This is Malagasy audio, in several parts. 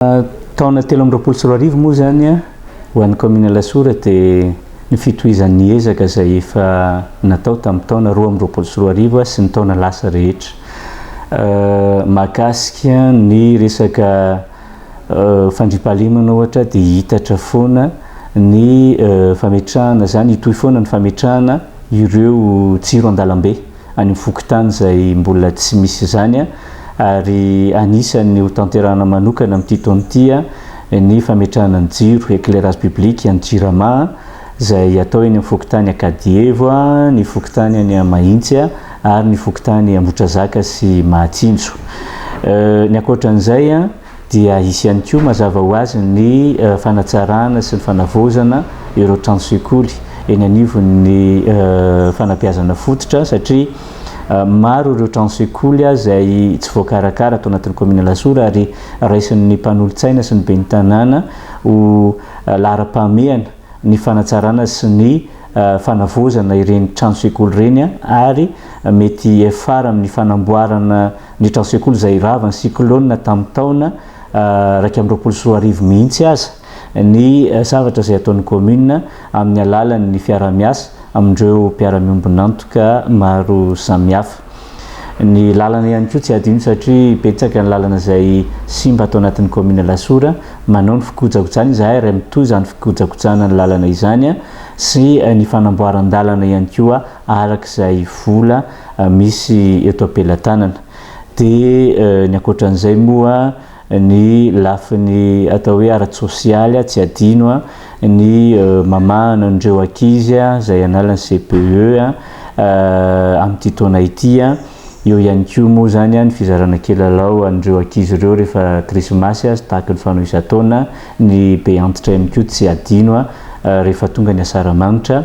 Taona 2024 moa zany a ho an'ny commune Lasoura dia ny fitohizan'ny ezaka izay efa natao tamin'ny taona 2024 sy ny taona lasa rehetra. Mahakasika ny resaka fandriampahalemana ohatra dia hitatra foana ny fametrahana zany, hitohy foana ny fametrahana ireo jiro an-dalambe any amin'ny fokontany izay mbola tsy misy zany ary anisan'ny ho tanterahana manokana amin'ity taona ity ny fametrahana ny jiro éclairage public any Jirama izay atao eny amin'ny fokontany Akadievo, ny fokontany any Mahintsy ary ny fokontany Ambotrazaka sy Mahatsinjo. Ny ankoatran'izay dia isy ihany koa mazava ho azy ny fanatsarana sy ny fanavaozana ireo trano sekoly eny anivon'ny fanabeazana fototra satria maro ireo trano sekoly izay tsy voakarakara atao anatin'ny commune Lasoura ary raisin'ny mpanolontsaina sy ny ben'ny tanàna ho lahara-pahamehana ny fanatsarana sy ny fanavaozana ireny trano sekoly ireny ary mety efara amin'ny fanamboarana ny trano sekoly izay ravan'ny cyclone tamin'ny taona 2024 mihitsy aza ny zavatra izay ataon'ny commune amin'ny alalan'ny fiara-miasa amin'ireo mpiara-miombina antoka maro samihafa. Ny lalana ihany koa tsy adino satria betsaka ny lalana izay simba atao anatin'ny commune Lasoura, manao ny fikojakojana izahay ary mitohy izany fikojakojana ny lalana izany sy ny fanamboaran-dalana ihany koa arak'izay vola misy eto am-pelantanana. Dia ny ankoatran'izay moa ny lafiny atao hoe ara-tsosialy tsy adino ny mamahana an'ireo ankizy izay analany CPE amin'ity taona ity. Eo ihany koa moa zany ny fizarana kilalao an'ireo ankizy ireo rehefa krismasy tahaka ny fanao isan-taona, ny be antitra ihany koa tsy adino rehefa tonga ny asaramanitra.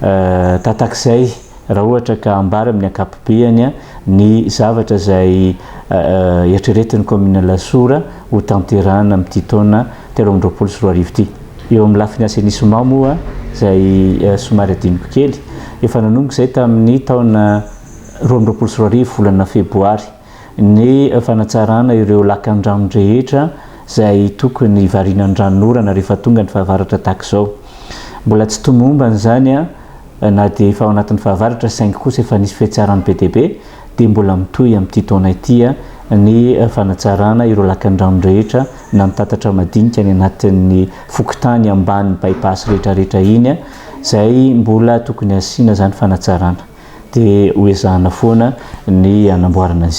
Tahak'izay raha ohatra ka ambara amin'ny ankapobeny ny zavatra izay eritreretin'ny commune Lasoura ho tanterahana amin'ity taona 2024 ity. Eo amin'ny lafiny assainissement moa izay somary adinoko kely efa nanomboka izay tamin'ny taona 2024 volana febroary ny fanatsarana ireo lakan-drano rehetra izay tokony varinan-dranorana rehefa tonga ny fahavaratra tahak'izao. Mbola tsy tomombana zany na dia efa ao anatin'ny fahavaratra saingy kosa efa nisy fiatsaran'ny BDB dia mbola mitohy amin'ity taona ity ny fanatsarana ireo lakan-drano rehetra na mitatatra madinika ny anatin'ny fokontany ambany bypass rehetrarehetra iny izay mbola tokony asiana zany fanatsarana dia ho ezahana foana ny anamboarana izay.